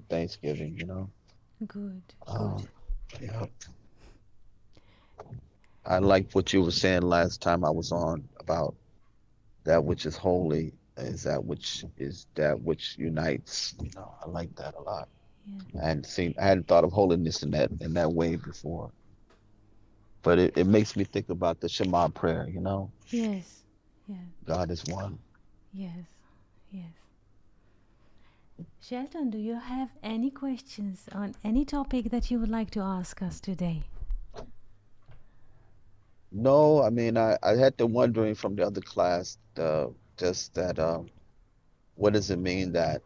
Thanksgiving, you know. Good, good. Um, yeah, I like what you were saying last time I was on about that which is holy is that which unites. You know, I like that a lot. Yeah. I hadn't thought of holiness in that way before, but it makes me think about the Shema prayer. You know, Yes. Yeah. God is one. Yes. Yes. Shelton, do you have any questions on any topic that you would like to ask us today? No, I mean, I had the wondering from the other class, just that what does it mean that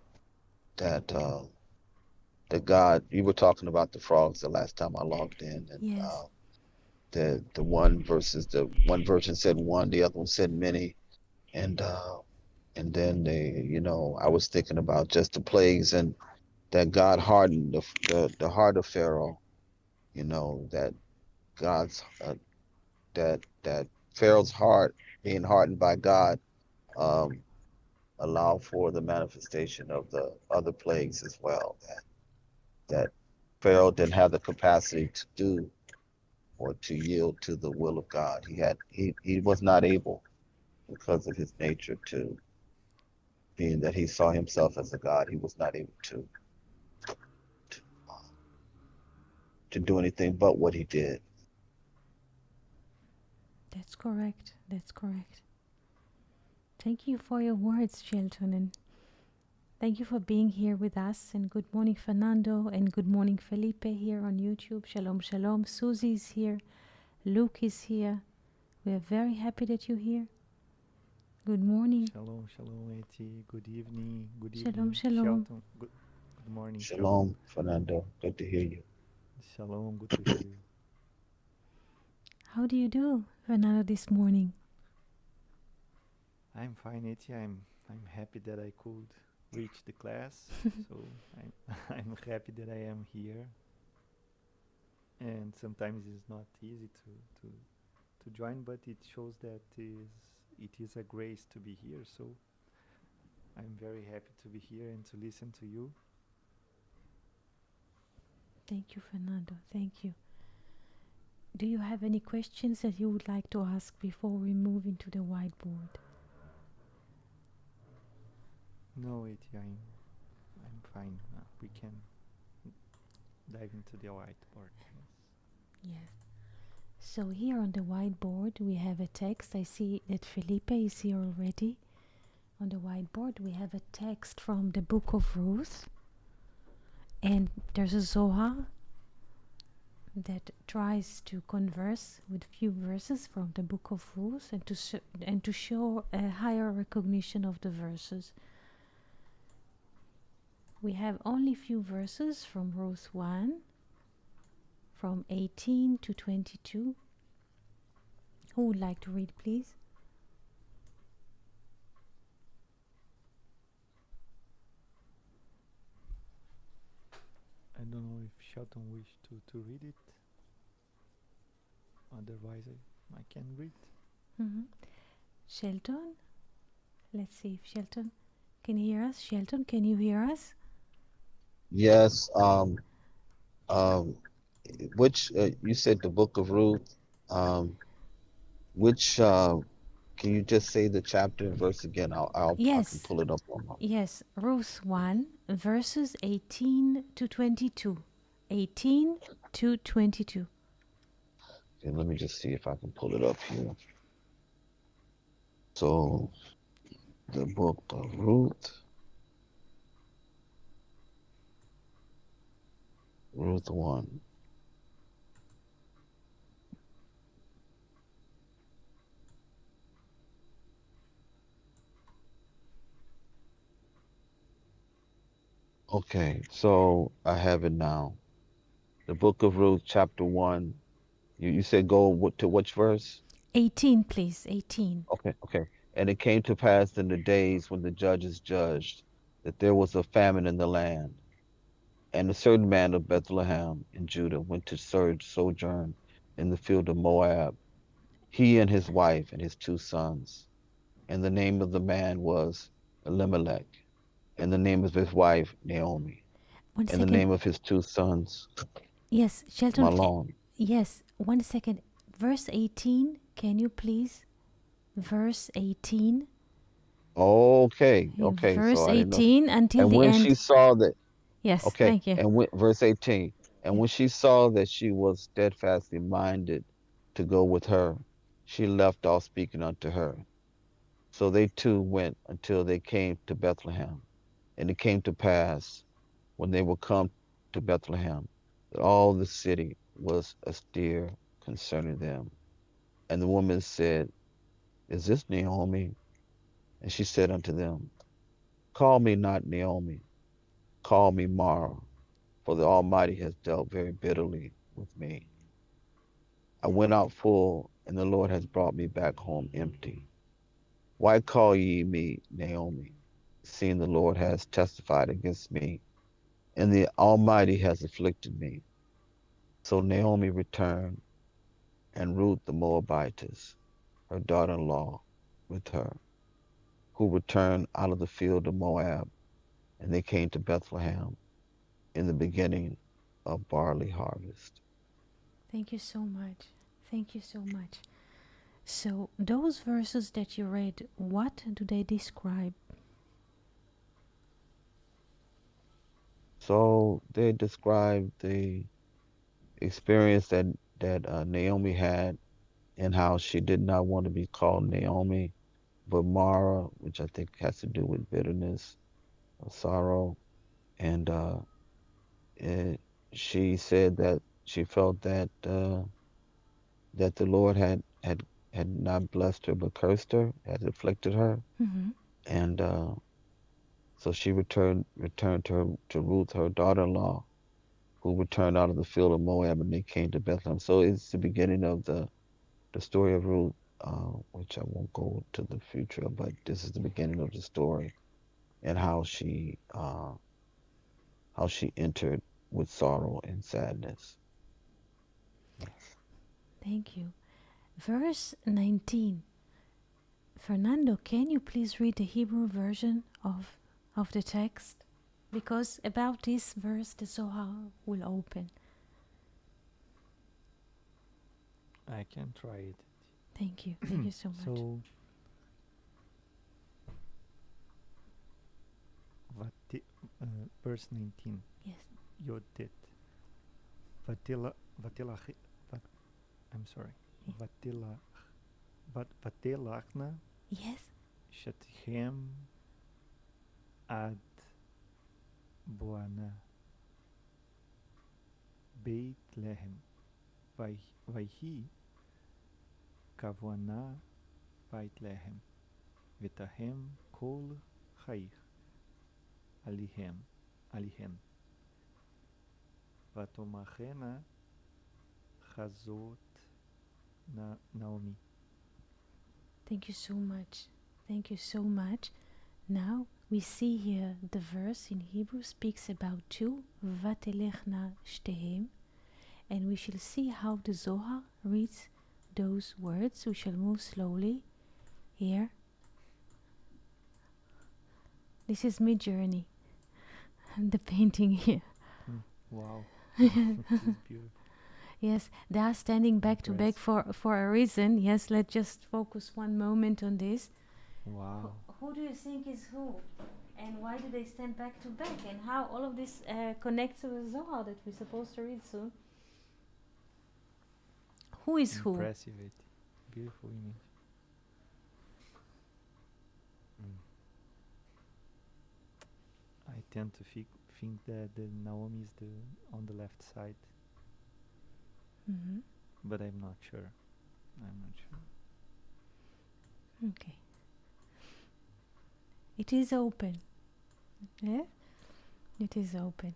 the God you were talking about the frogs the last time I logged in, and Yes. the one versus the one version said one, the other one said many, and then I was thinking about just the plagues and that God hardened the heart of Pharaoh, that God's that Pharaoh's heart being hardened by God um, allow for the manifestation of the other plagues as well. That Pharaoh didn't have the capacity to do or to yield to the will of God. He was not able because of his nature to being that he saw himself as a God. He was not able to, to do anything but what he did. That's correct. That's correct. Thank you for your words, Shelton, and thank you for being here with us. And good morning, Fernando, and good morning, Felipe, here on YouTube. Shalom, shalom. Susie is here. Luke is here. We are very happy that you're here. Good morning. Shalom, shalom, Eti. Good evening. Good Shalom, evening, shalom. Shelton. Good morning, Shelton. Shalom, Fernando. Good to hear you. Shalom, good to hear you. How do you do, Fernando, this morning? I'm fine, Eti. I'm happy that I could reach the class. So I'm I'm happy that I am here. And sometimes it's not easy to join, but it shows that it is a grace to be here. So I'm very happy to be here and to listen to you. Thank you, Fernando. Thank you. Do you have any questions that you would like to ask before we move into the whiteboard? No, Eti, I'm fine. We can dive into the whiteboard. Yes. Yes. So here on the whiteboard we have a text. I see that Felipe is here already. On the whiteboard we have a text from the book of Ruth. And there's a Zohar that tries to converse with few verses from the book of Ruth and to show a higher recognition of the verses. We have only few verses from Ruth 1, from 18 to 22. Who would like to read, please? I don't know if Shelton wished to read it. Otherwise, I can read. Mm-hmm. Shelton? Let's see if Shelton can hear us. Shelton, can you hear us? Yes. Um, which you said the Book of Ruth. Um, which can you just say the chapter and verse again? I can Yes, pull it up on my. yes. Ruth 1, verses 18 to 22. 18 to 22. Okay, let me just see if I can pull it up here. So the Book of Ruth, Ruth 1. Okay, so I have it now. The Book of Ruth, chapter 1. You said go to which verse? 18, please. 18. Okay, okay. And it came to pass in the days when the judges judged that there was a famine in the land. And a certain man of Bethlehem in Judah went to sojourn in the field of Moab, he and his wife and his two sons. And the name of the man was Elimelech, and the name of his wife Naomi. One and the second. name of his two sons, Yes, Shelton. Malon. Yes, 1 second. Verse 18, can you please? Verse 18. Okay, okay. So Verse I didn't know. 18 until And the when she end. saw that, Yes, okay, thank you. and when, verse 18, and Yeah. when she saw that she was steadfastly minded to go with her, she left off speaking unto her. So they two went until they came to Bethlehem. And it came to pass, when they were come to Bethlehem, that all the city was astir concerning them. And the woman said, Is this Naomi? And she said unto them, Call me not Naomi, call me Mara, for the Almighty has dealt very bitterly with me. I went out full, and the Lord has brought me back home empty. Why call ye me Naomi, seeing the Lord has testified against me, and the Almighty has afflicted me? So Naomi returned, and Ruth the Moabitess, her daughter-in-law, with her, who returned out of the field of Moab, and they came to Bethlehem in the beginning of barley harvest. Thank you so much. Thank you so much. So, those verses that you read, what do they describe? So they describe the experience that Naomi had, and how she did not want to be called Naomi, but Mara, which I think has to do with bitterness or sorrow. And it, she said that she felt that the Lord had not blessed her but cursed her, had afflicted her, Mm-hmm. and so she returned to Ruth, her daughter-in-law, who returned out of the field of Moab, and they came to Bethlehem. So it's the beginning of the story of Ruth, which I won't go to the future, but this is the beginning of the story, and how she entered with sorrow and sadness. Yes. Thank you. Verse 19. Fernando, can you please read the Hebrew version of the text? Because about this verse, the Zohar will open. I can try it. Thank you. Thank you so much. So, verse 19. Yes. Yodet. Vatila, vatila, vat, I'm sorry. Vatila, vatelachna Yes. shetchem ad boana Bethlehem. Vayhi kavana Bethlehem. Vitahem kol chaych alihem. Vatomachena chazot Naomi. Thank you so much. Thank you so much. Now we see here the verse in Hebrew speaks about two, vatelechna shtehem, and we shall see how the Zohar reads those words. We shall move slowly here. This is Mid-Journey, the painting here. Wow. This is beautiful. Yes, they are standing back to back Impressive. for a reason. Yes, let's just focus one moment on this. Wow. Who do you think is who? And why do they stand back to back? And how all of this connects to the Zohar that we're supposed to read soon? Who is who? Impressive. Beautiful image. I tend to think that the Naomi is on the left side, Mm-hmm. but I'm not sure. Okay. It is open. Yeah? It is open.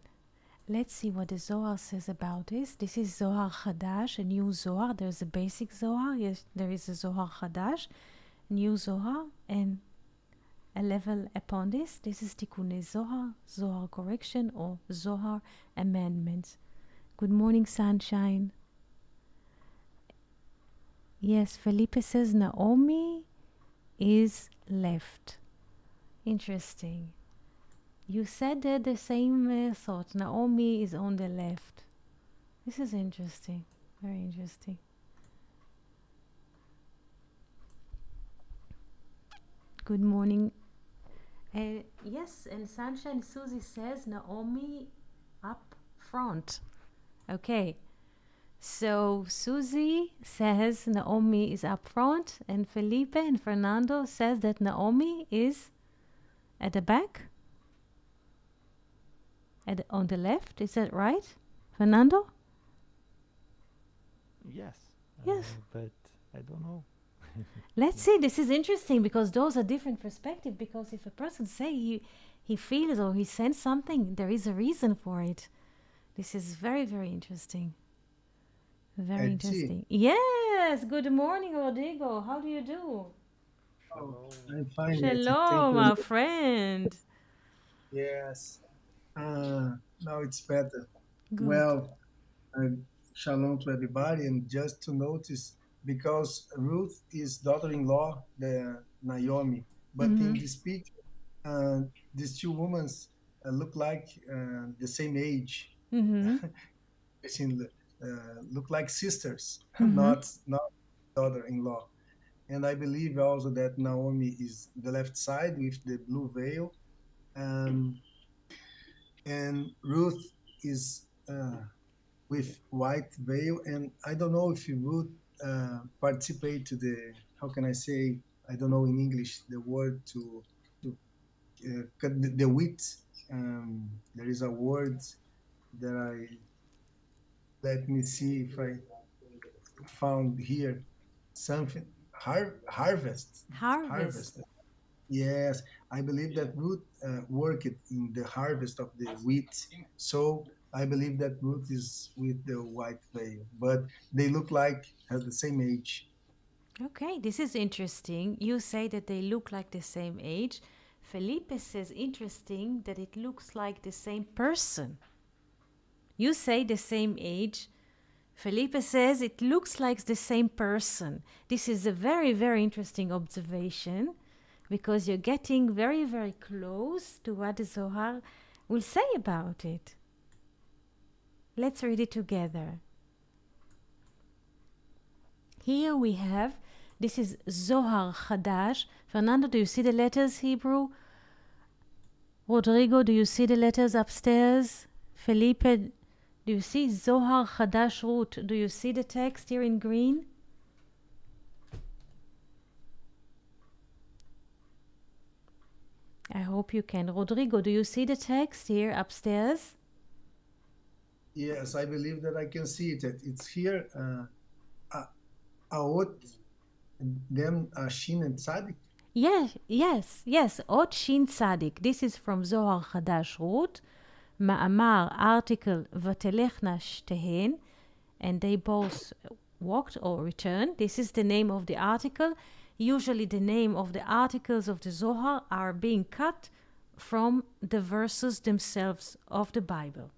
Let's see what the Zohar says about this. This is Zohar Chadash, a new Zohar. There's a basic Zohar. Yes, there is a Zohar Chadash, new Zohar, and a level upon this. This is Tikkunei Zohar, Zohar correction, or Zohar amendments. Good morning, sunshine. Yes, Felipe says Naomi is left. Interesting. You said the same thought. Naomi is on the left. This is interesting. Very interesting. Good morning. Yes, and Sunshine Susie says Naomi up front. Okay. So Susie says Naomi is up front, and Felipe and Fernando says that Naomi is at the back, on the left. Is that right, Fernando? Yes. Yes. But I don't know. Let's see. This is interesting because those are different perspectives. Because if a person say he feels or he senses something, there is a reason for it. This is very, very interesting. Very interesting. Yes. Good morning, Rodrigo. How do you do? Oh, I'm fine. Thank Shalom, you. my friend. Yes. Now it's better. Good. Well, shalom to everybody. And just to notice, because Ruth is daughter-in-law, the Naomi, but in this picture, these two women look like the same age. Look like sisters, not daughter-in-law. And I believe also that Naomi is the left side with the blue veil, and Ruth is with white veil. And I don't know if Ruth participate to the, how can I say, I don't know in English the word to cut the wheat. There is a word that let me see if I found here something. Harvest. Yes, I believe that Ruth worked in the harvest of the wheat. So I believe that Ruth is with the white veil, but they look like at the same age. Okay, this is interesting. You say that they look like the same age. Felipe says interesting that it looks like the same person. You say the same age. Felipe says it looks like the same person. This is a very, very interesting observation because you're getting very, very close to what the Zohar will say about it. Let's read it together. Here we have, this is Zohar Chadash. Fernando, do you see the letters, Hebrew? Rodrigo, do you see the letters upstairs? Felipe, do you see Zohar Chadash Ruth? Do you see the text here in green? I hope you can. Rodrigo, do you see the text here upstairs? Yes, I believe that I can see it. It's here. Aot, them Shin and Tzadik. Yes. Ot Shin Tzadik. This is from Zohar Chadash Ruth. Ma'amar, article, Vatelechna Shtehen, and they both walked or returned. This is the name of the article. Usually the name of the articles of the Zohar are being cut from the verses themselves of the Bible.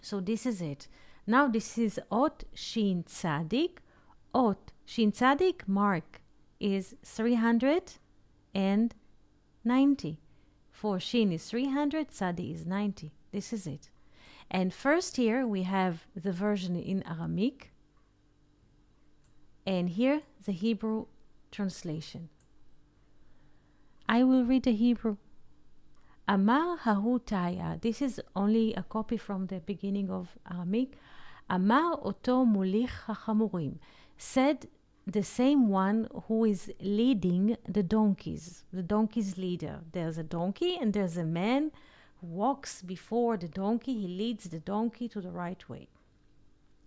So this is it. Now this is Ot Shin Tzadik. Ot Shin Tzadik mark is 390. For Shin is 300, Tzadi is 90. This is it. And first here we have the version in Aramaic. And here the Hebrew translation. I will read the Hebrew. Amar Hahu Taya. This is only a copy from the beginning of Aramaic. Amar Oto Mulich HaChamurim. Said the same one who is leading the donkey's leader. There's a donkey and there's a man who walks before the donkey. He leads the donkey to the right way.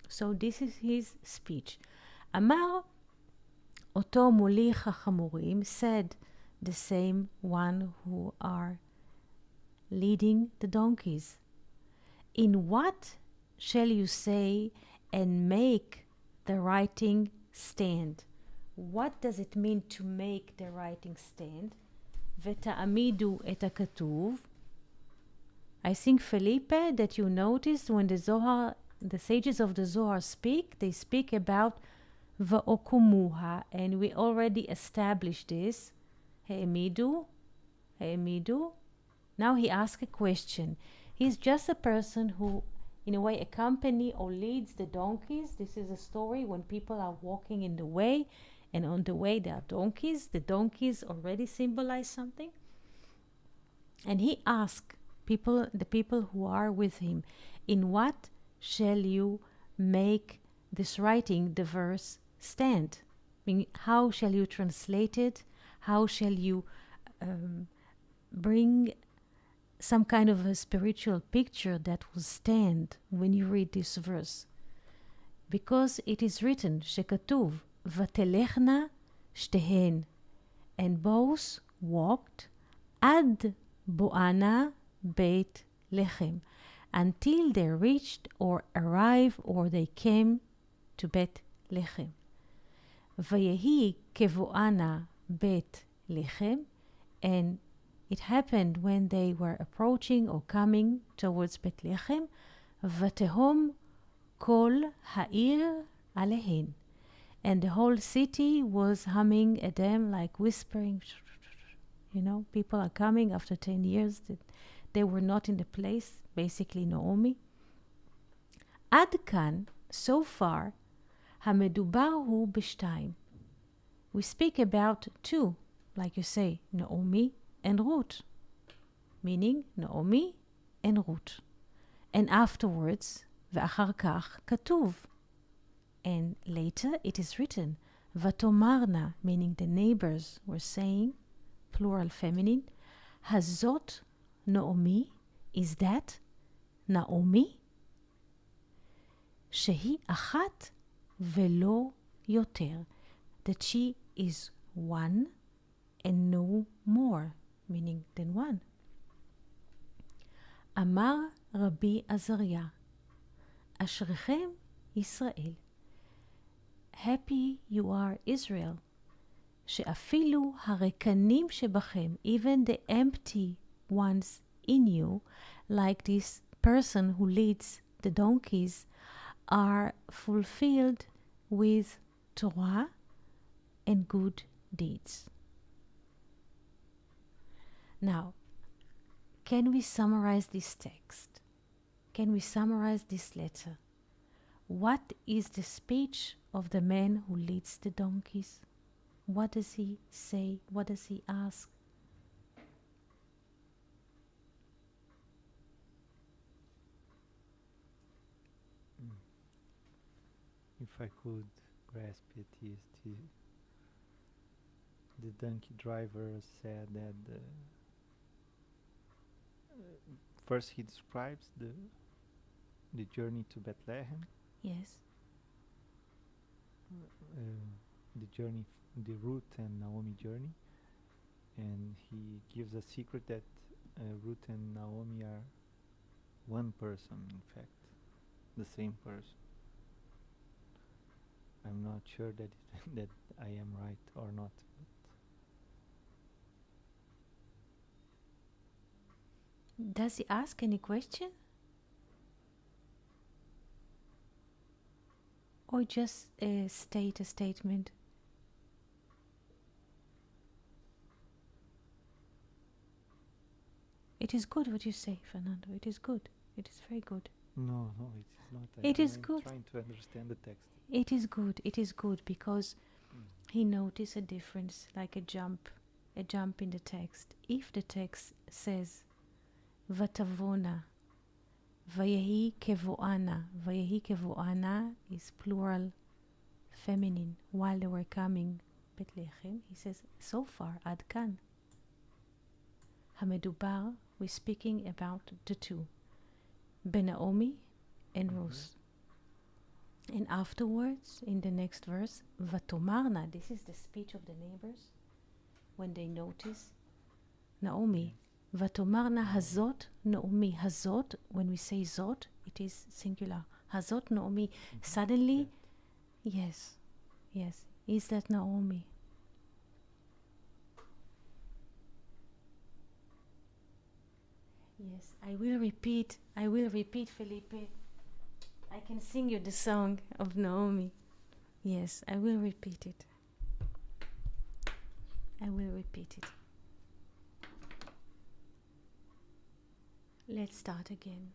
So this is his speech. Amar Oto Mulich HaChamurim, said the same one who are leading the donkeys. In what shall you say and make the writing stand? What does it mean to make the writing stand? Veta'amidu et hakatuv. I think, Felipe, that you noticed when the sages of the Zohar speak, they speak about va'okumuha, and we already established this. Ha'emidu, Now he asks a question. He's just a person who, in a way, accompany or leads the donkeys. This is a story when people are walking in the way, and on the way there are donkeys. The donkeys already symbolize something. And he asks the people who are with him, in what shall you make this writing, the verse, stand? I mean, how shall you translate it? How shall you bring some kind of a spiritual picture that will stand when you read this verse? Because it is written, שכתוב, ותלכנה שתיהן, and both walked עד בואנה בית לחם, until they reached or arrived or they came to Bethlehem. ויהי כבואנה בית לחם, and it happened when they were approaching or coming towards Bethlehem, ותהום כל העיר עליהן, and the whole city was humming at them, like whispering. You know, people are coming after 10 years that they were not in the place, basically Naomi. עד כאן, so far, המדובר הוא בשתיים. We speak about two, like you say, Naomi and Ruth, meaning Naomi and Ruth. And afterwards, ואחר כך כתוב, and later it is written, ותאמרנה, meaning the neighbors were saying, plural feminine, הזאת Naomi, is that Naomi? שהיא אחת ולא יותר, that she is one and no more, meaning than one. אמר רבי עזריה, אשריכם ישראל, happy you are Israel, שאפילו הריקנים שבכם, even the empty ones in you, like this person who leads the donkeys, are fulfilled with Torah and good deeds. Now, can we summarize this text? Can we summarize this letter? What is the speech of the man who leads the donkeys? What does he say? What does he ask? If I could grasp it, is the donkey driver said that first he describes the journey to Bethlehem, Yes. the journey, the Ruth and Naomi journey, and he gives a secret that Ruth and Naomi are one person, in fact, the same person. I'm not sure that that I am right or not. Does he ask any question? Or just state a statement? It is good what you say, Fernando. It is good. It is very good. No, it is not. It is I'm good. trying to understand the text. It is good. It is good because he noticed a difference, like a jump in the text. If the text says, ותבונה, ויהי כבואנה, ויהי כבואנה is plural feminine. While they were coming, Bethlehem, he says, so far, עד כאן. המדובר, we're speaking about the two, בנעמי and Ruth. And afterwards, in the next verse, ותאמרנה, this is the speech of the neighbors, when they notice Naomi. ותאמרנה הזאת Naomi. הזאת, when we say זאת, it is singular. הזאת Naomi. Suddenly, yes, is that Naomi? Yes, I will repeat, Felipe. I can sing you the song of Naomi. Yes, I will repeat it. Let's start again.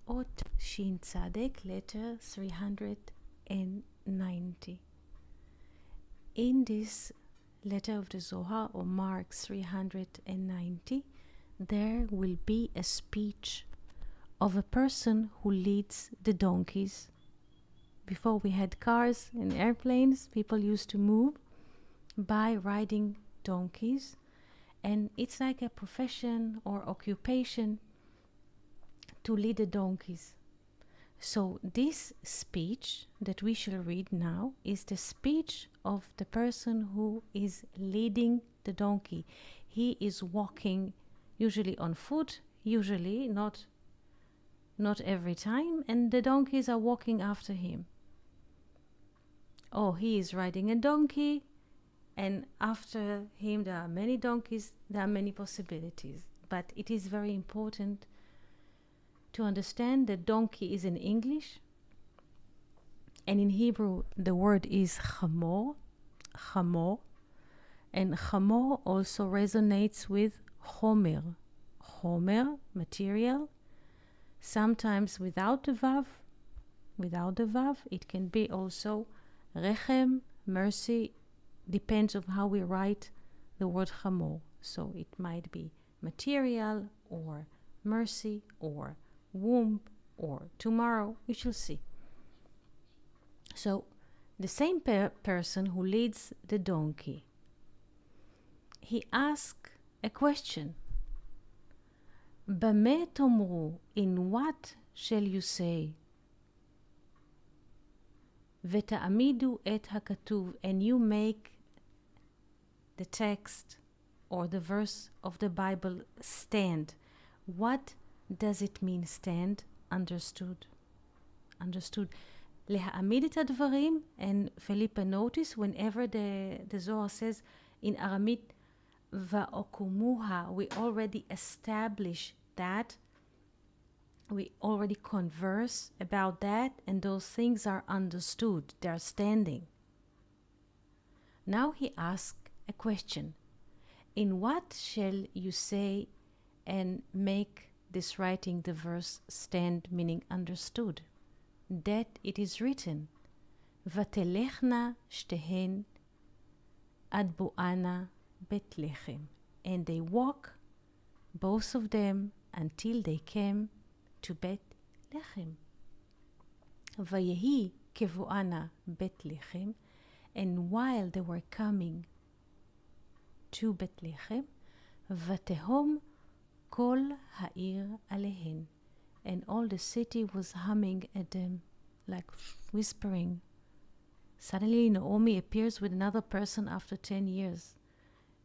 Ot Shin Tzadek, letter 390. In this letter of the Zohar, or Mark 390, there will be a speech of a person who leads the donkeys. Before we had cars and airplanes, people used to move by riding donkeys, and it's like a profession or occupation to lead the donkeys. So this speech that we shall read now is the speech of the person who is leading the donkey. He is walking usually on foot, usually not every time, and the donkeys are walking after him. Oh, he is riding a donkey, and after him there are many donkeys, there are many possibilities. But it is very important to understand that donkey is in English, and in Hebrew the word is chamor, and chamor also resonates with chomer, material, sometimes without the vav. It can be also rechem, mercy, depends on how we write the word chamor. So it might be material, or mercy, or womb, or tomorrow. We shall see. So the same person who leads the donkey, he asks a question. B'meh tomru, in what shall you say? V'ta'amidu et hakatuv, and you make the text or the verse of the Bible stand. What does it mean, stand? Understood. להעמיד את הדברים, and Felipe notice whenever the Zohar says in Aramית va'okumuha, we already establish that, we already converse about that, and those things are understood, they are standing. Now he asks a question. In what shall you say and make this writing, the verse, stand, meaning understood? That it is written, Vatelechna shtehen ad boana Bethlehem, and they walk, both of them, until they came to Bethlehem. Vayehi kevoana Bethlehem, and while they were coming to Bethlehem, vatehom kol ha'ir alehen, and all the city was humming at them, like whispering. Suddenly Naomi appears with another person after 10 years.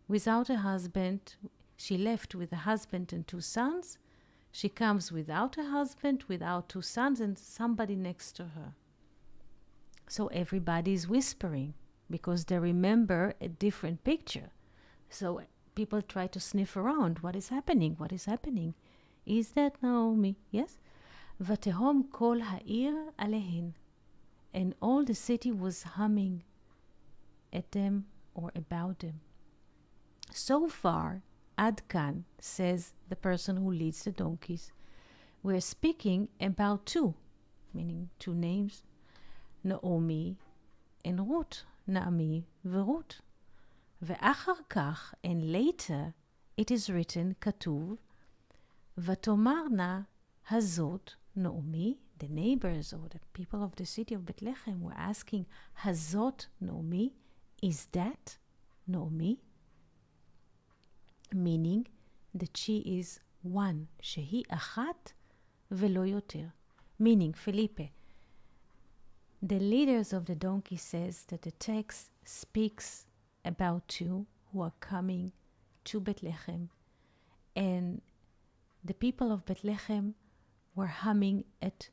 Without a husband, she left with a husband and 2 sons. She comes without a husband, without 2 sons, and somebody next to her. So everybody is whispering because they remember a different picture. So people try to sniff around. What is happening? What is happening? Is that Naomi? Yes. Vatehom kol ha'ir alehen, and all the city was humming at them or about them. So far, Adkan, says the person who leads the donkeys, we're speaking about 2, meaning 2 names, Naomi and Ruth, Naomi v'Ruth. Ve'achar kach, and later it is written, katuv, vatomarna hazot Naomi, the neighbors or the people of the city of Bethlehem were asking, hazot Naomi, is that Naomi? Meaning that she is one, shehi achat velo yoter. Meaning, Felipe, the leaders of the donkey says that the text speaks about 2 who are coming to Bethlehem, and the people of Bethlehem were humming at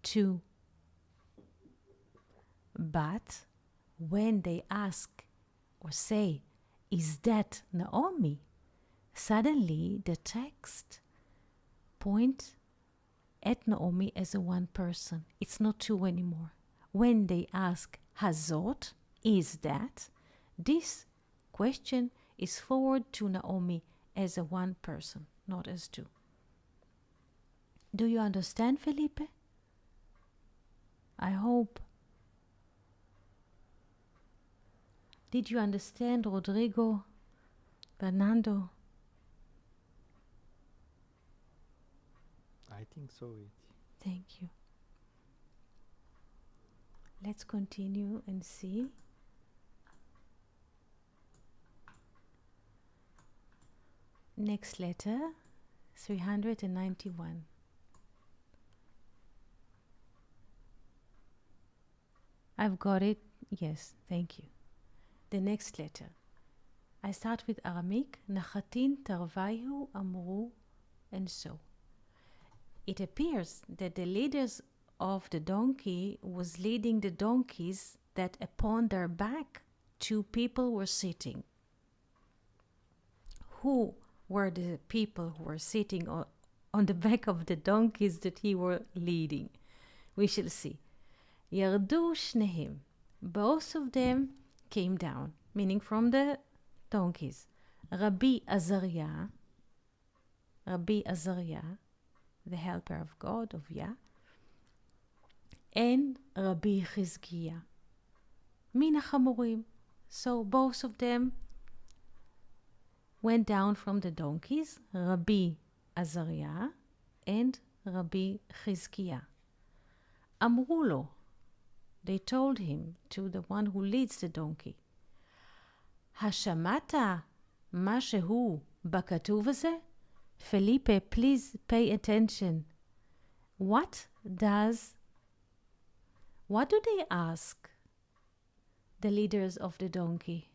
2. But when they ask or say, is that Naomi? Suddenly the text points at Naomi as a one person. It's not 2 anymore. When they ask, hazot, is that? This question is forward to Naomi as a one person, not as 2. Do you understand, Felipe? I hope. Did you understand, Rodrigo? Fernando? I think so. Thank you. Let's continue and see. Next letter, 391. I've got it. Yes, thank you. The next letter. I start with Aramaic. Nachatin tarvaihu amru, and so. It appears that the leaders of the donkey was leading the donkeys that upon their back 2 people were sitting. Who were the people who were sitting on the back of the donkeys that he were leading? We shall see. Yardu shnehem. Both of them came down, meaning from the donkeys. Rabbi Azariah, the helper of God, of Yah, and Rabbi Chizkiah, min hachamurim. So both of them went down from the donkeys, Rabbi Azariah and Rabbi Chizkiah. Amru lo, they told him, to the one who leads the donkey, Hashamata ma shehu bakatuv hazeh? Felipe, please pay attention. What do they ask the leaders of the donkey?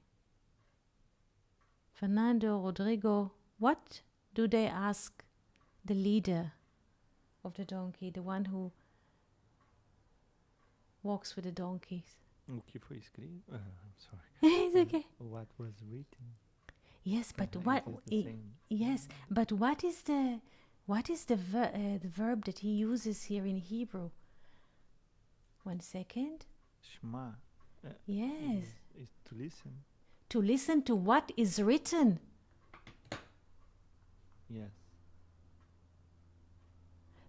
Fernando, Rodrigo, what do they ask the leader of the donkey, the one who walks with the donkeys? O que foi escrito? I'm sorry. It's okay. What was written? Yes, but It what? is the same. Yes, but what is the verb that he uses here in Hebrew? 1 second. Shema. Yes, Is to listen. to listen to what is written. Yes.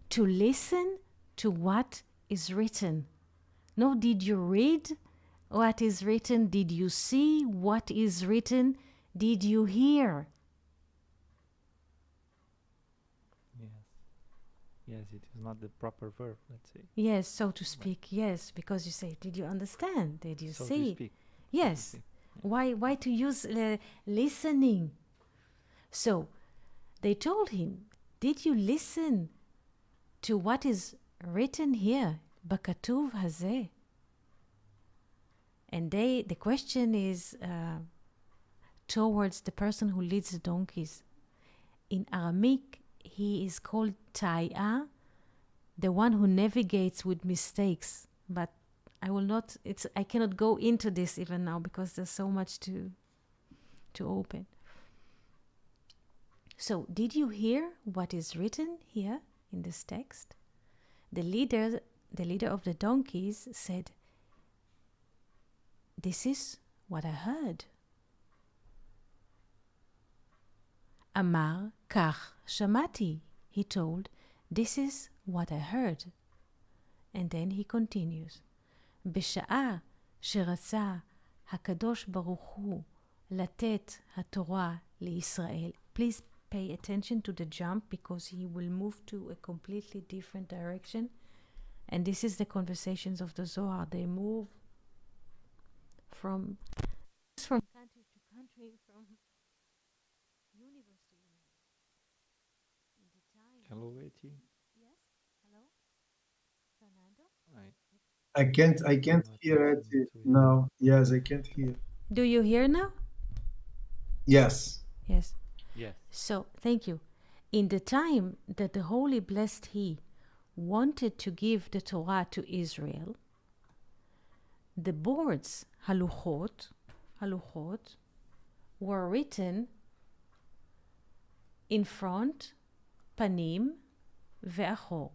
To listen to what is written. No, did you read what is written? Did you see what is written? Did you hear? Yes. Yes, it is not the proper verb, let's say. Yes, so to speak, yes, because you say, did you understand? Did you So to see? speak. Yes. So to speak. Why to use listening? So they told him, did you listen to what is written here? Bakatuv hazeh. And the question is towards the person who leads the donkeys. In Aramaic, he is called Tai'ah, the one who navigates with mistakes. But I cannot go into this even now because there's so much to open. So, did you hear what is written here in this text? The leader of the donkeys said, this is what I heard. Amar kach shamati. He told, this is what I heard. And then he continues. בשעה שרצה הקדוש ברוך הוא לתת התורה לישראל. Please pay attention to the jump because he will move to a completely different direction. And this is the conversations of the Zohar. They move from country to country, from universe to universe. In the time. Hello, Eti. Yes? Hello? Fernando? I can't Not hear it listening to you. now. Yes, I can't hear. Do you hear now? Yes. Yes. Yes. So, thank you. In the time that the Holy Blessed He wanted to give the Torah to Israel, the boards, haluchot, were written in front, panim, ve'achor.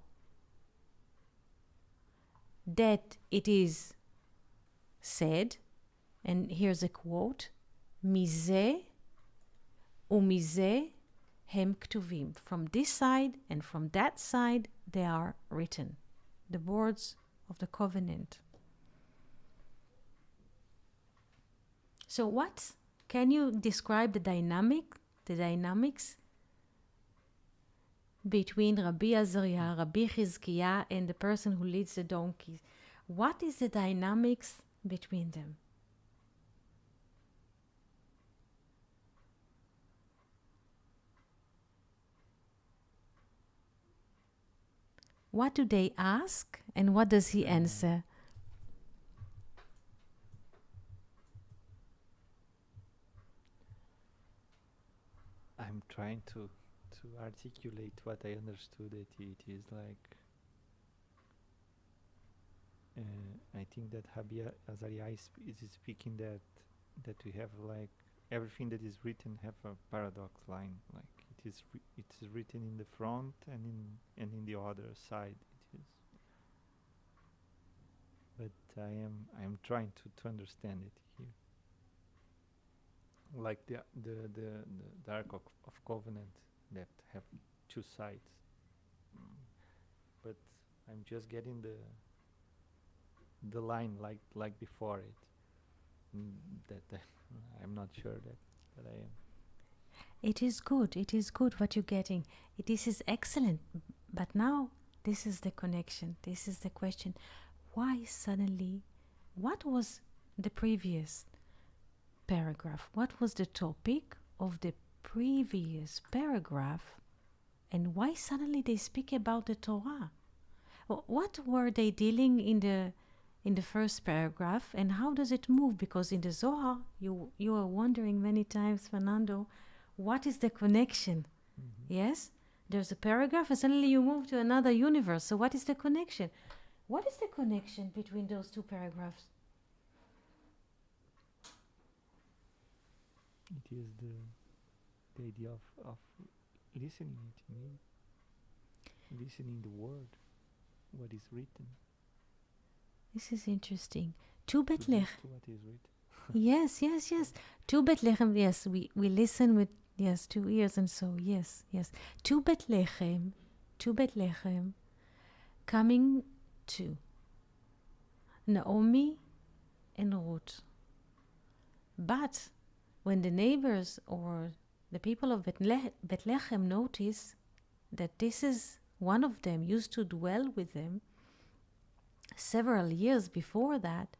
That it is said, and here's a quote, Mizeh umizeh hem ktuvim. From this side and from that side, they are written, the boards of the covenant. So what can you describe the dynamics between Rabbi Azariah, Rabbi Chizkiah, and the person who leads the donkeys? What is the dynamics between them? What do they ask, and what does he answer? I'm trying to articulate what I understood. It is like I think that Rabbi Azariah is speaking that we have like everything that is written have a paradox line, like it is written in the front and in the other side it is, but I am trying to understand it here, like the Ark of Covenant that have two sides. But I'm just getting the line like before it. That I'm not sure that I am. It is good what you're getting. This is excellent. But now this is the connection. This is the question. Why suddenly, what was the previous paragraph? What was the topic of the previous paragraph? And why suddenly they speak about the Torah? What were they dealing in the first paragraph, and how does it move? Because in the Zohar, you are wondering many times, Fernando, what is the connection? Mm-hmm. Yes? There's a paragraph and suddenly you move to another universe. So what is the connection? What is the connection between those two paragraphs? It is the idea of listening it, maybe. Listening the word, what is written. This is interesting. To Bethlehem. To what is written. Yes. To Bethlehem, yes, we listen with, 2 ears and so, yes. To Bethlehem, coming to Naomi and Ruth. But when the neighbors or the people of Bethlehem notice that this is one of them used to dwell with them several years before that,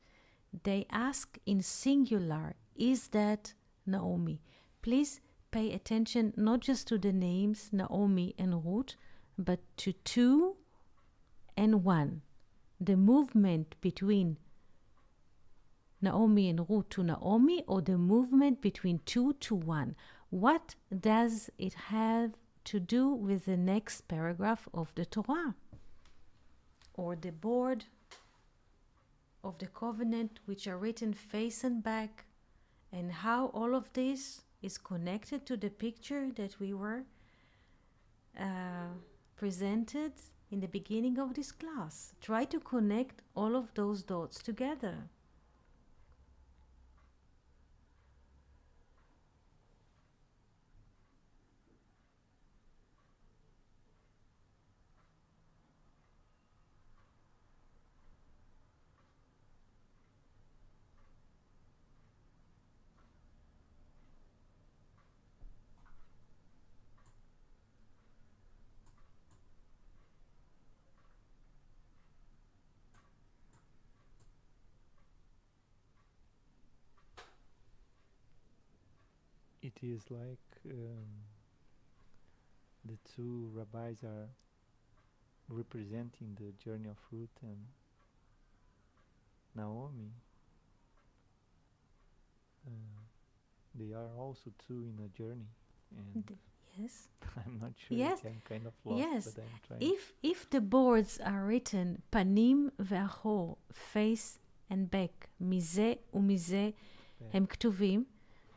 they ask in singular, is that Naomi? Please pay attention not just to the names Naomi and Ruth, but to 2 and 1. The movement between Naomi and Ruth to Naomi, or the movement between 2 to 1. What does it have to do with the next paragraph of the Torah? Or the board of the covenant, which are written face and back, and how all of this is connected to the picture that we were presented in the beginning of this class. Try to connect all of those dots together. It is like the two rabbis are representing the journey of Ruth and Naomi. They are also two in a journey, and Yes. I'm not sure. Yes. I'm kind of lost, Yes. but I'm trying. If the boards are written panim ve'achor, face and back, מזה ומזה הם כתובים,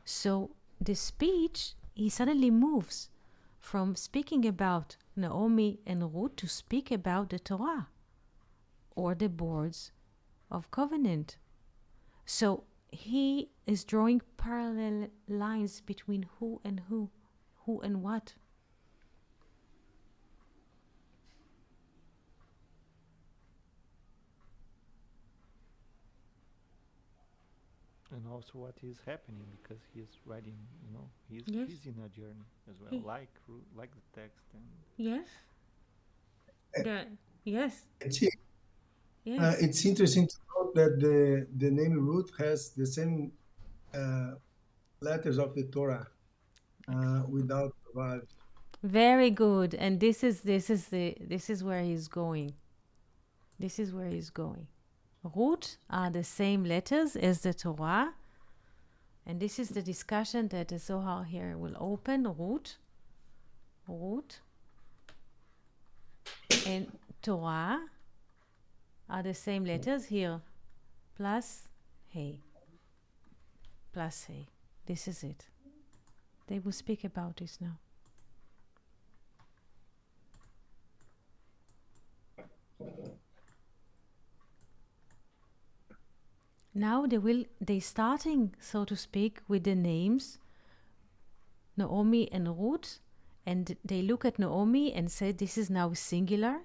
so the speech, he suddenly moves from speaking about Naomi and Ruth to speak about the Torah or the boards of covenant. So he is drawing parallel lines between who and who and what. and also what is happening, because he's writing, Yes. he's in a journey as well, He- like the text. And Yes. The yes. It's, Yes. it's interesting to note that the name Ruth has the same uh, letters of the Torah without Vav. Very good. And this is where he's going. This is where he's going. Root are the same letters as the Torah. And this is the discussion that the Zohar here will open. Root, and Torah are the same letters here. Plus Hey. Plus Hey. This is it. They will speak about this now. Now they starting, so to speak, with the names Naomi and Ruth, and they look at Naomi and say this is now singular,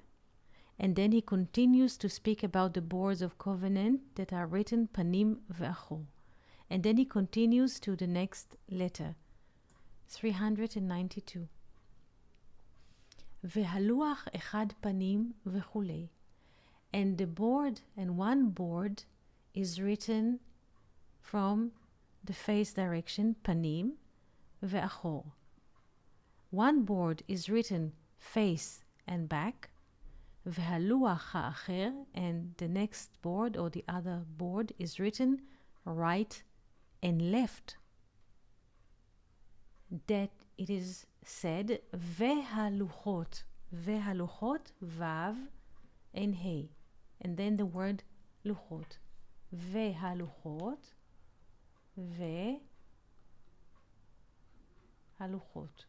and then he continues to speak about the boards of covenant that are written panim ve'achor, and then he continues to the next letter, 392. Ve'haluach echad panim ve'chulei, and the board, and one board is written from the face direction, panim ve'achor. One board is written face and back, ve'haluach ha'acher, and the next board or the other board is written right and left. That it is said ve'haluchot, vav and hey, and then the word luchot. והלוחות והלוחות.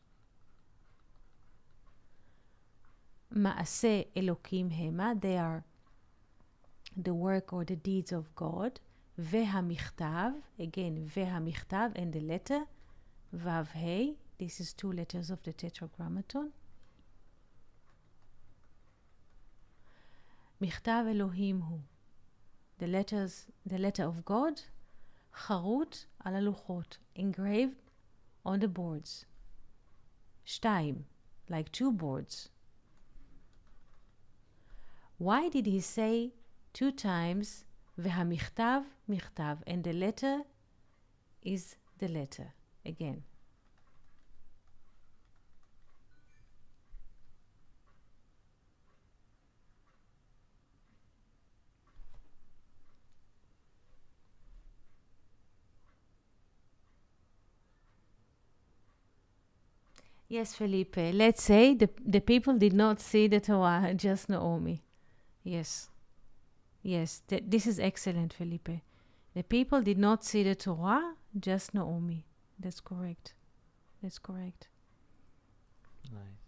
מעשה אלוקים המה, they are the work or the deeds of God. והמכתב, again, והמכתב and the letter, ו"ה, this is two letters of the tetragrammaton. מכתב אלוהים הוא, the letter of God, חרוט על הלוחות, engraved on the boards. שתיים, like two boards. Why did he say two times, והמכתב, מכתב, and the letter is the letter, again? Yes, Felipe. Let's say the people did not see the Torah, just Naomi. Yes. Yes, this is excellent, Felipe. The people did not see the Torah, just Naomi. That's correct. That's correct. Nice.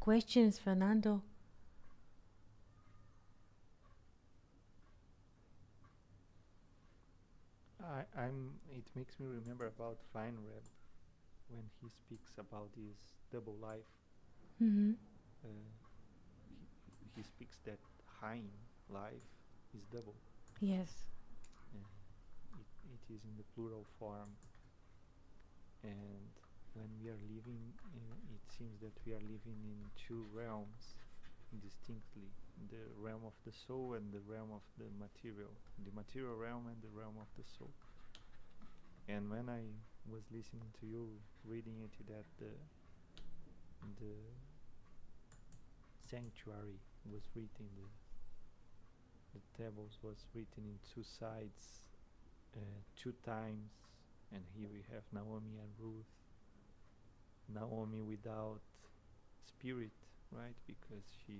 Questions, Fernando? It makes me remember about Feinreb when he speaks about his double life. Mm-hmm. He speaks that Chaim life is double. Yes. It is in the plural form, and when we are living, it seems that we are living in two realms distinctly: the realm of the soul and the realm of the material realm and the realm of the soul. And when I was listening to you reading it, that the sanctuary was written, the tables was written in two sides, two times, and here we have Naomi and Ruth. Naomi without spirit, right? Because she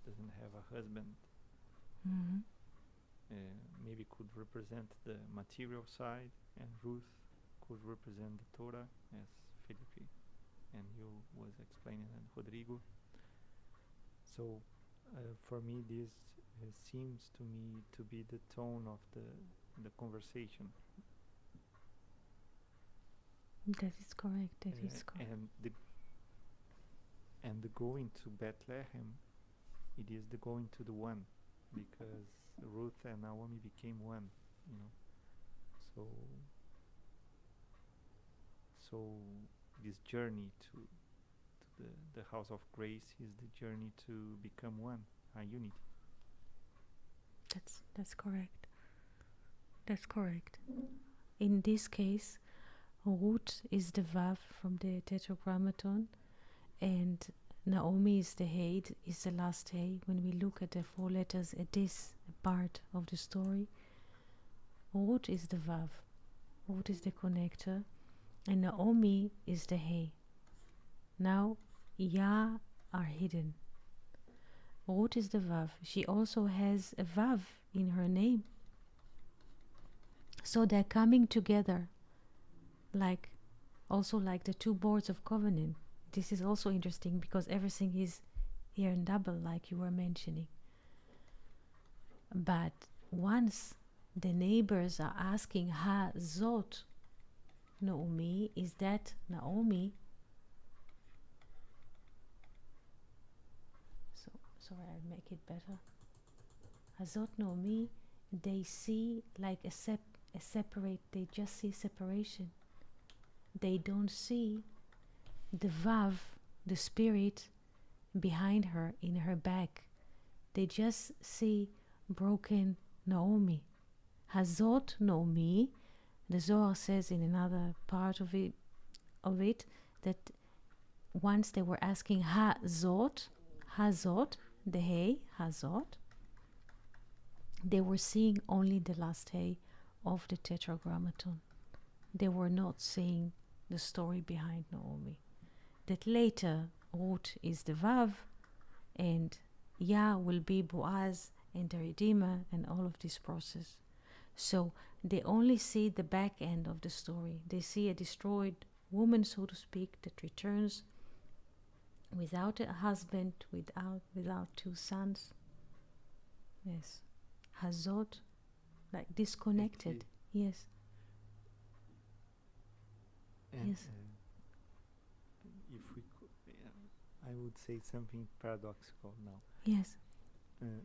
doesn't have a husband. Mm-hmm. Maybe could represent the material side, and Ruth could represent the Torah, as Felipe and you was explaining, and Rodrigo. So for me, this seems to me to be the tone of the conversation. That is correct. That is correct. And the going to Bethlehem, it is the going to the one, because Ruth and Naomi became one, So, so this journey to the house of grace is the journey to become one, a unity. That's correct. That's correct. In this case, Ruth is the Vav from the Tetragrammaton, and Naomi is the Heid, is the last Hey. When we look at the four letters at this part of the story, Ruth is the Vav, Ruth is the connector, and Naomi is the Hey. Now, Ya are hidden. Ruth is the Vav. She also has a Vav in her name. So they're coming together, like the two boards of covenant. This is also interesting because everything is here in double, like you were mentioning. But once the neighbors are asking, Ha Zot Naomi, is that Naomi? So, sorry, I'll make it better. Hazot Naomi, they see like a separate, they just see separation. They don't see the Vav, the spirit behind her, in her back. They just see broken Naomi. Hazot Naomi, the Zohar says in another part of it that once they were asking Hazot, the Hey, Hazot, they were seeing only the last Hey of the Tetragrammaton. They were not seeing the story behind Naomi. That later Ruth is the Vav, and Yah will be Boaz and the Redeemer and all of this process. So they only see the back end of the story. They see a destroyed woman, so to speak, that returns without a husband, without two sons. Yes. Hazot, like disconnected. Yes. And Yes. if we could, I would say something paradoxical now. Yes.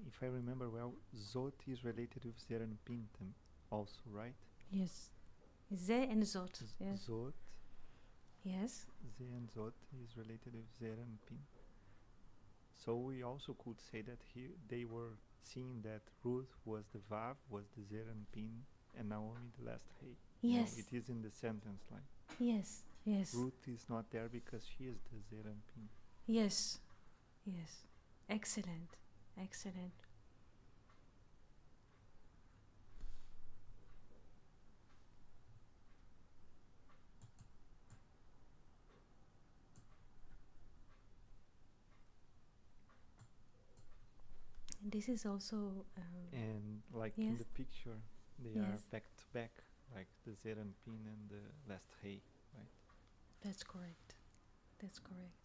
If I remember well, Zot is related with Zer and Pintam also, right? Yes. Ze and Zot. Yes. Zot, Yes. Ze and Zot is related with Zer and Pin. So we also could say that here they were seeing that Ruth was the Vav, was the Zer and Pin, and Naomi the last Hey. Yes. It is in the sentence line. Yes. Yes. Ruth is not there because she is the Zer and Pin. Yes. Yes. Excellent. Excellent. This is also And like in Yes. the picture, they are Yes. back to back, like the Zer and Pin and the last Hey, right? that's correct. That's correct.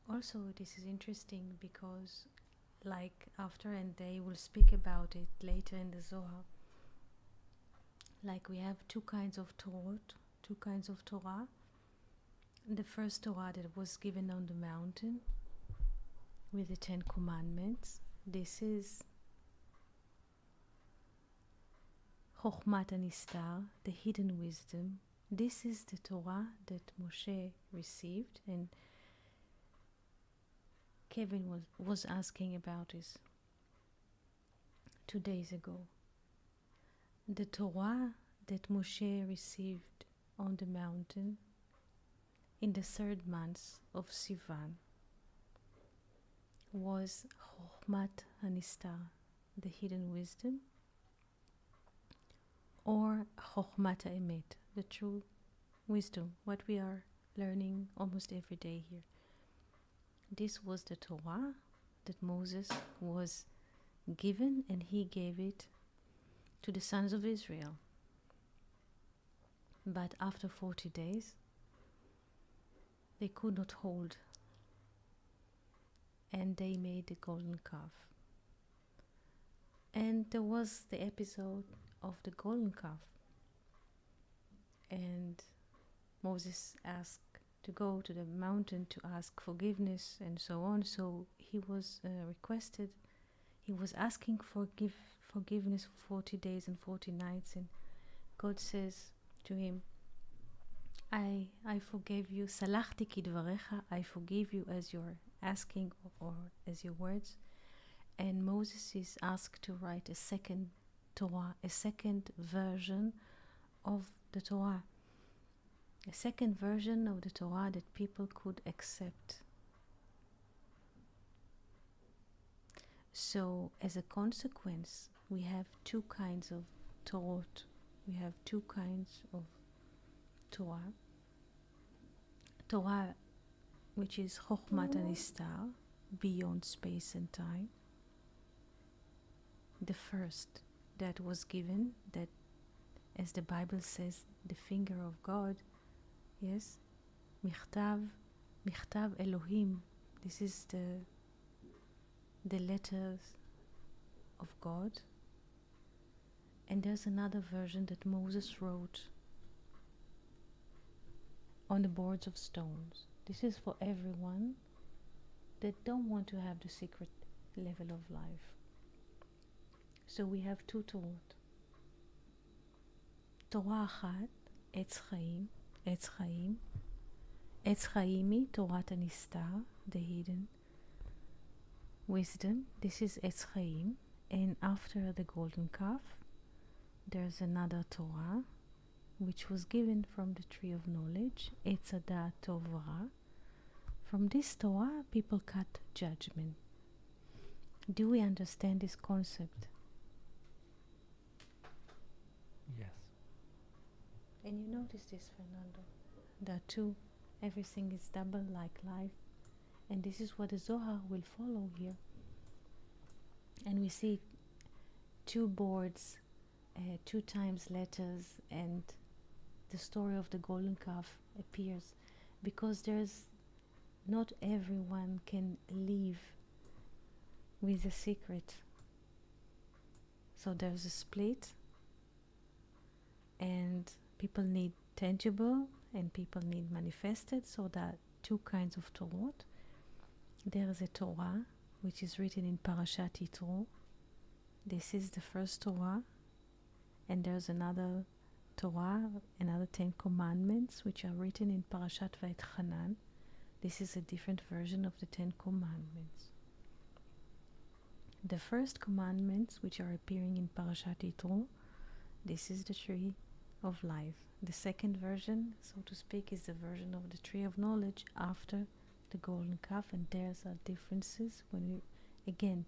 Also, this is interesting because, like after, and they will speak about it later in the Zohar. Like we have two kinds of Torah. The first Torah that was given on the mountain with the 10 Commandments. This is Chochmat Anistar, the hidden wisdom. This is the Torah that Moshe received, and Kevin was asking about this 2 days ago. The Torah that Moshe received on the mountain in the 3rd month of Sivan was Chochmat Hanistar, the hidden wisdom, or Chochmat HaEmet, the true wisdom, what we are learning almost every day here. This was the Torah that Moses was given, and he gave it to the sons of Israel. But after 40 days, they could not hold, and they made the golden calf. And there was the episode of the golden calf, and Moses asked to go to the mountain to ask forgiveness and so on. So he was he was asking forgiveness for 40 days and 40 nights, and God says to him, I forgave you, salachti kidvarecha, I forgive you as you're asking or as your words. And Moses is asked to write a second Torah, a second version of the Torah, a second version of the Torah that people could accept. So as a consequence, we have two kinds of Torah. We have two kinds of Torah. Torah, which is Chokhmat Anistar, beyond space and time. The first that was given, that, as the Bible says, the finger of God, yes, Michtav Elohim. This is the letters of God. And there's another version that Moses wrote on the boards of stones. This is for everyone that don't want to have the secret level of life. So we have two Torah. Torah achat, Etz Chaim, Etz Chaim. Etz Chaimi, Torat Anistar, the hidden wisdom. This is Etz Chaim. And after the golden calf, there's another Torah, which was given from the tree of knowledge, Etz Hadat Tov Ra. From this Torah, people cut judgment. Do we understand this concept? Yes. And you notice this, Fernando, that too, everything is double like life. And this is what the Zohar will follow here. And we see two boards, two times letters, and the story of the golden calf appears, because there's not everyone can live with a secret. So there's a split, and people need tangible and people need manifested, so that two kinds of Torah. There is a Torah which is written in Parashat Yitro. This is the first Torah, and there's another Torah, another 10 commandments which are written in Parashat Va'etchanan. This is a different version of the 10 commandments. The first commandments which are appearing in Parashat Yitro, this is the tree of life. The second version, so to speak, is the version of the tree of knowledge after the golden calf, and there's are differences when we, again,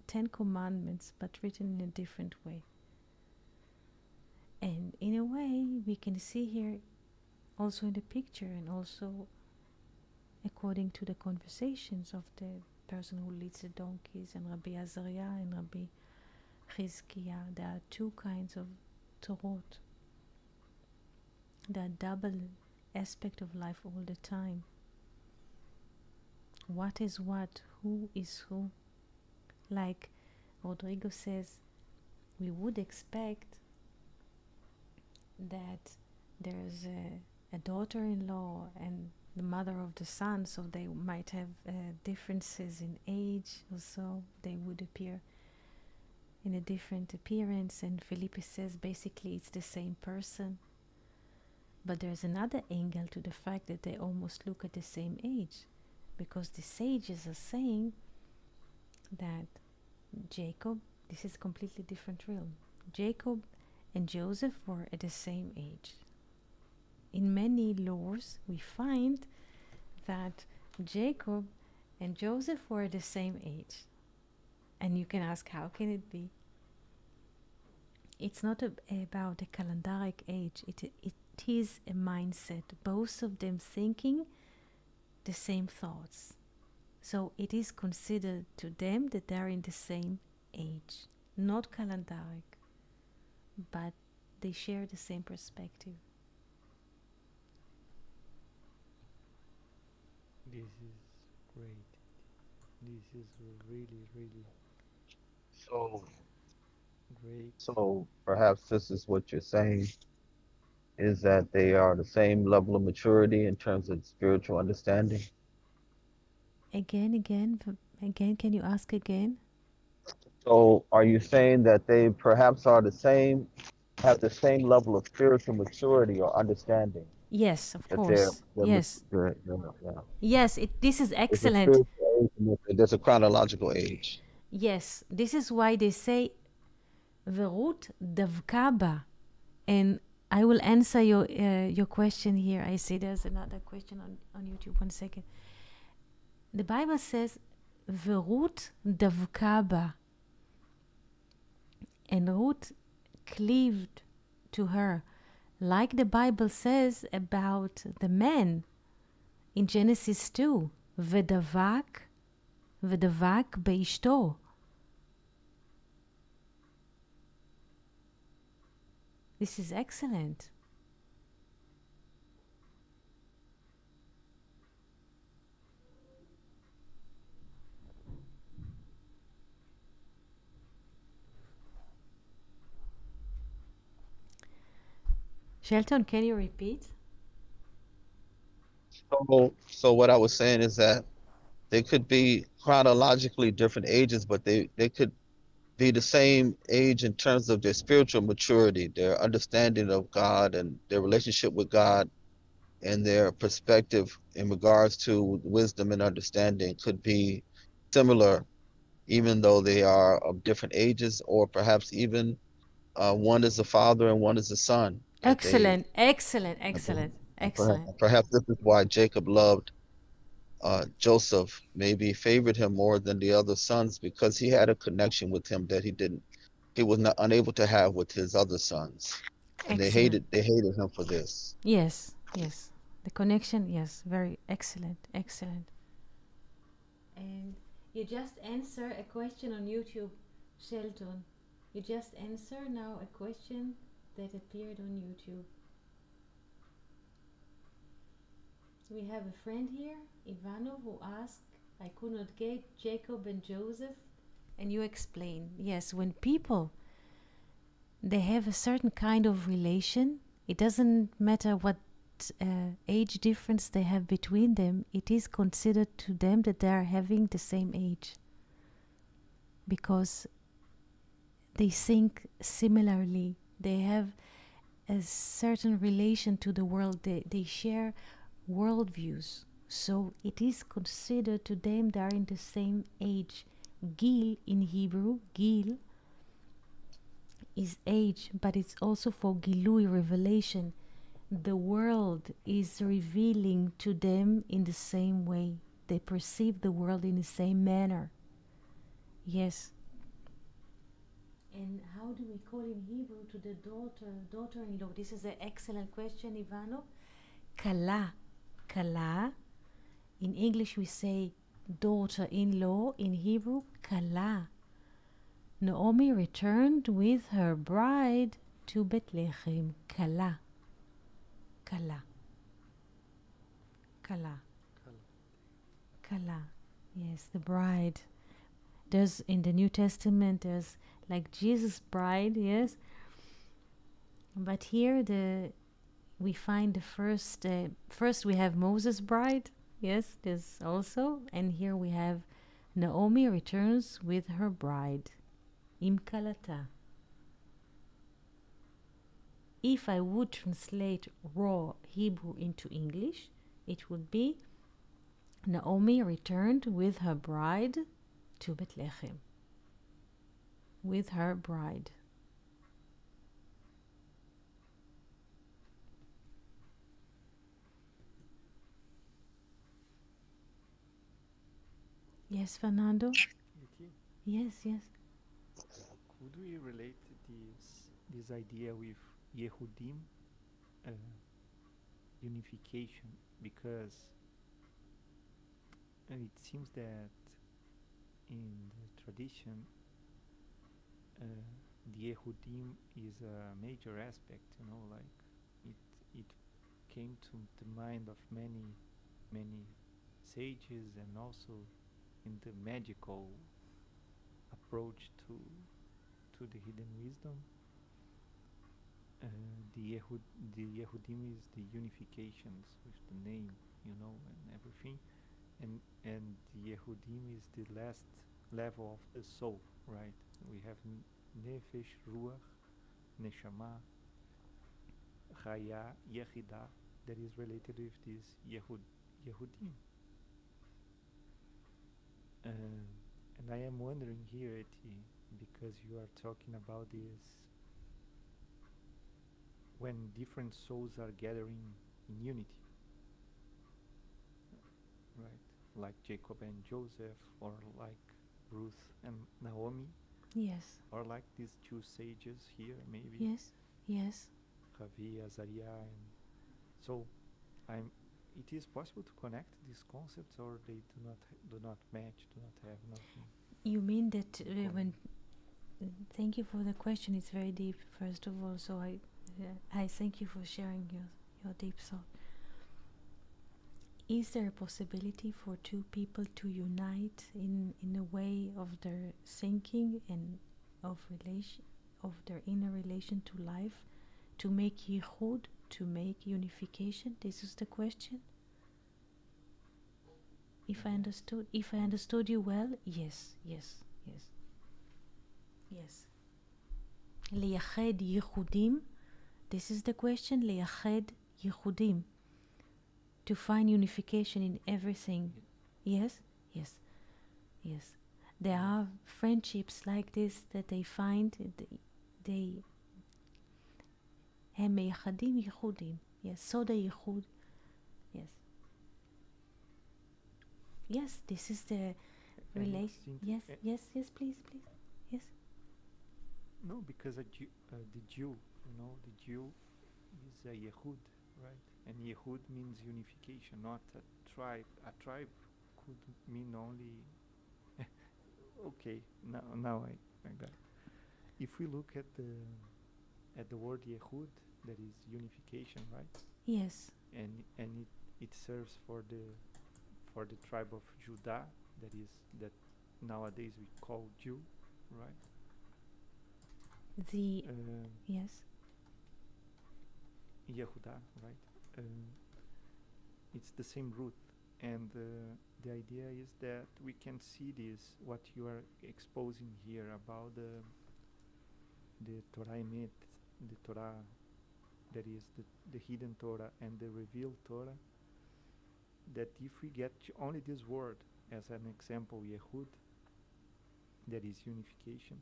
10 commandments, but written in a different way. And in a way, we can see here also in the picture, and also according to the conversations of the person who leads the donkeys and Rabbi Azariah and Rabbi Chizkiah, there are two kinds of Torah. That double aspect of life all the time. What is what? Who is who? Like Rodrigo says, we would expect that there's a daughter-in-law and the mother of the son, so they might have differences in age, or so they would appear in a different appearance, and Felipe says basically it's the same person. But there's another angle to the fact that they almost look at the same age, because the sages are saying that Jacob, this is a completely different realm, Jacob and Joseph were at the same age. In many laws we find that Jacob and Joseph were the same age. And you can ask, how can it be? It's not about a calendaric age. It is a mindset. Both of them thinking the same thoughts. So it is considered to them that they're in the same age. Not calendaric, but they share the same perspective. This is great. This is really, really So, great. so perhaps this is what you're saying, is that they are the same level of maturity in terms of spiritual understanding. Again, can you ask again? So are you saying that they perhaps are the same, have the same level of spiritual maturity or understanding? Yes, of That course. Yes. yeah. Yes, this is It's a excellent. spiritual age and there's a chronological age. Yes, this is why they say Verut davka ba. And I will answer your question here. I see there's another question on YouTube. 1 second. The Bible says Verut davka ba. And Ruth cleaved to her, like the Bible says about the man in Genesis 2, ודבק באשתו. This is excellent. Shelton, can you repeat? So what I was saying is that they could be chronologically different ages, but they could be the same age in terms of their spiritual maturity, their understanding of God and their relationship with God and their perspective in regards to wisdom and understanding could be similar, even though they are of different ages, or perhaps even one is a father and one is a son. That they, Excellent, excellent, excellent, excellent. perhaps this is why Jacob loved Joseph, maybe favored him more than the other sons because he had a connection with him that he was not unable to have with his other sons, and Excellent. they hated him for this. Yes, yes. The connection, yes, very excellent, excellent. And you just answer a question on YouTube, Shelton. You just answer now a question that appeared on YouTube. We have a friend here, Ivano, who asked, I could not get Jacob and Joseph, and you explain. Yes, when people, they have a certain kind of relation, it doesn't matter what age difference they have between them, it is considered to them that they are having the same age. Because they think similarly, they have a certain relation to the world, they share worldviews. So it is considered to them they are in the same age. Gil in Hebrew, Gil is age, but it's also for Gilui, revelation. The world is revealing to them in the same way. They perceive the world in the same manner. Yes. And how do we call in Hebrew to the daughter-in-law? This is an excellent question, Ivano. Kala. Kala. In English we say daughter-in-law. In Hebrew, Kala. Naomi returned with her bride to Bethlehem. Kala. Kala. Kala. Kala. Yes, the bride. There's in the New Testament, there's like Jesus' bride, yes. But here we find the first we have Moses' bride, yes, there's also, and here we have Naomi returns with her bride, Im Kalata. If I would translate raw Hebrew into English, it would be Naomi returned with her bride to Bethlehem. With her bride. Yes, Fernando? Okay. Yes, yes. Could we relate this idea with Yehudim unification? Because it seems that in the tradition, the Yehudim is a major aspect. Like it came to the mind of many sages, and also in the magical approach to the hidden wisdom. The Yehudim is the unifications with the name, and everything, and the Yehudim is the level of the soul, right? We have nefesh, ruach, neshama, chaya, yechidah, that is related with this Yehudim. And I am wondering here, Eti, because you are talking about this, when different souls are gathering in unity, right? Like Jacob and Joseph, or like Ruth and Naomi, Yes. or like these two sages here, maybe Yes. Yes. Ravi, Azariah, and so I'm. It is possible to connect these concepts, or they do not match, do not have nothing. You mean that common. when? Thank you for the question. It's very deep. First of all, so I thank you for sharing your deep thought. Is there a possibility for two people to unite in a way of their thinking and of their inner relation to life, to make yichud, to make unification? This is the question. If I understood you well, yes. Liyached yichudim. This is the question. Liyached yichudim. To find unification in everything. Yes. There are friendships like this that they find. They הם מייחדים ייחודים. Yes, סוד הייחוד. Yes, this is the relation. Yes, please. Yes. No, because the Jew, the Jew is a Yehud, right? And Yehud means unification, not a tribe. A tribe could mean only. Okay, now I got it. If we look at the word Yehud, that is unification, right? Yes. And it serves for the tribe of Judah, that nowadays we call Jew, right? Yes. Yehuda, right? It's the same root, and the idea is that we can see this, what you are exposing here about the Torah Emet, the Torah that is the hidden Torah and the revealed Torah, that if we get only this word as an example, Yehud, that is unification.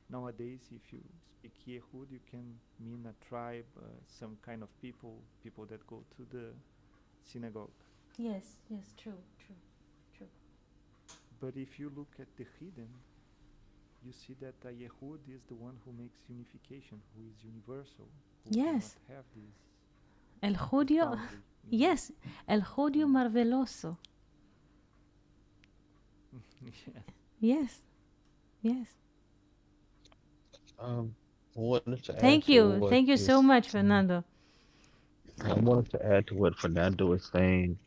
Nowadays, if you speak Yehud, you can mean a tribe, some kind of people that go to the synagogue. Yes, true. But if you look at the hidden, you see that a Yehud is the one who makes unification, who is universal, who yes. cannot have this. El Judio, yes, El Judio Marveloso. Yes. Thank you so much, Fernando. I wanted to add to what Fernando was saying,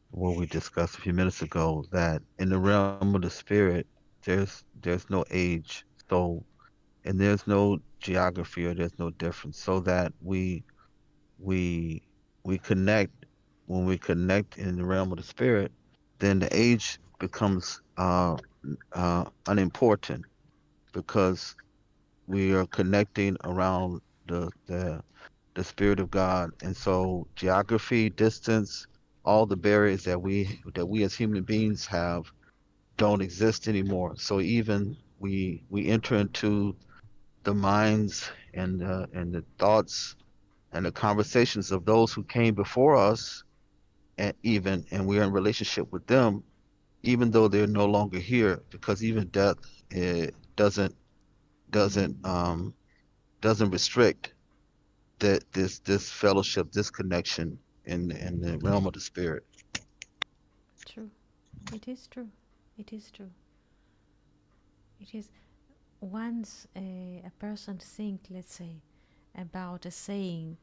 what we discussed a few minutes ago, that in the realm of the spirit, there's no age, so and there's no geography or there's no difference, so that we connect. When we connect in the realm of the spirit, then the age becomes unimportant, because we are connecting around the spirit of God, and so geography, distance, all the barriers that we as human beings have don't exist anymore. So even we enter into the minds and the thoughts and the conversations of those who came before us, and we're in relationship with them, even though they're no longer here, because even death doesn't doesn't um, doesn't restrict this fellowship, this connection in the realm of the spirit. True. It is true. It is once a person think, let's say, about a saying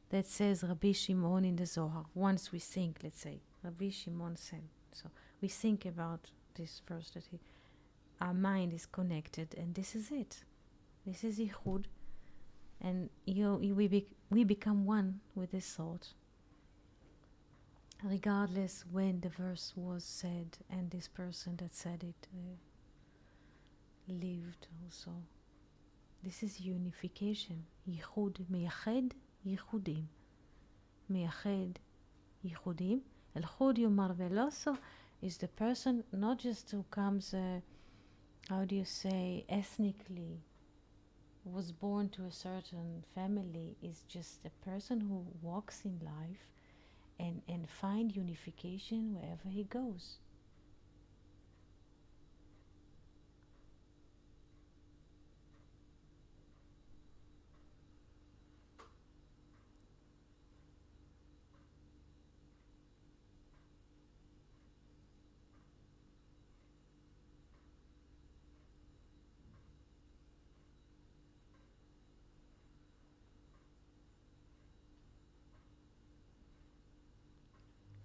that says Rabbi Shimon in the Zohar. Once we think, let's say, Rabbi Shimon said. So we think about this verse that our mind is connected, and this is it. This is Yichud, and we become one with this thought, regardless when the verse was said and this person that said it lived also. This is unification. ייחוד, מייחד, ייחודים. מייחד, ייחודים. El-Chud Yomar Veloso is the person not just who comes, how do you say, ethnically, was born to a certain family, is just a person who walks in life and find unification wherever he goes.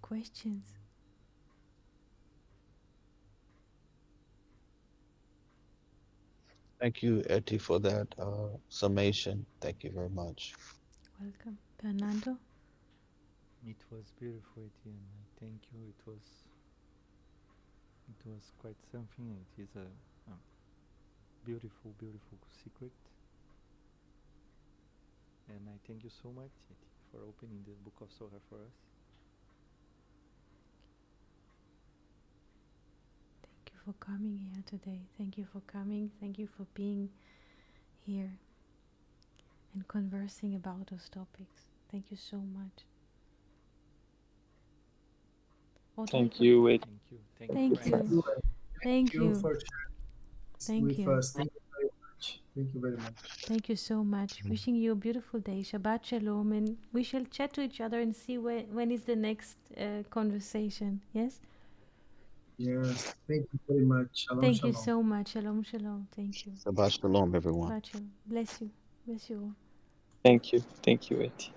Questions? Thank you, Etty, for that summation. Thank you very much. Welcome. Fernando? It was beautiful, Etienne. I thank you. It was quite something. It is a beautiful, beautiful secret. And I thank you so much, Eti, for opening the book of Zohar for us. Thank you for coming here today. Thank you for coming. Thank you for being here and conversing about those topics. Thank you so much. Thank you, Eti. Thank you. Thank friends. you. Thank you you. for sharing Thank with you. us. Thank you very much. Thank you very much. Thank you so much. Wishing you a beautiful day. Shabbat Shalom. And we shall chat to each other and see when is the next conversation. Yes? Yes. Thank you very much. Shalom, Thank you shalom. so much. Shalom, shalom. Thank you. Shabbat Shalom, everyone. Shabbat Shalom. Bless you. Bless you all. Thank you, Eti.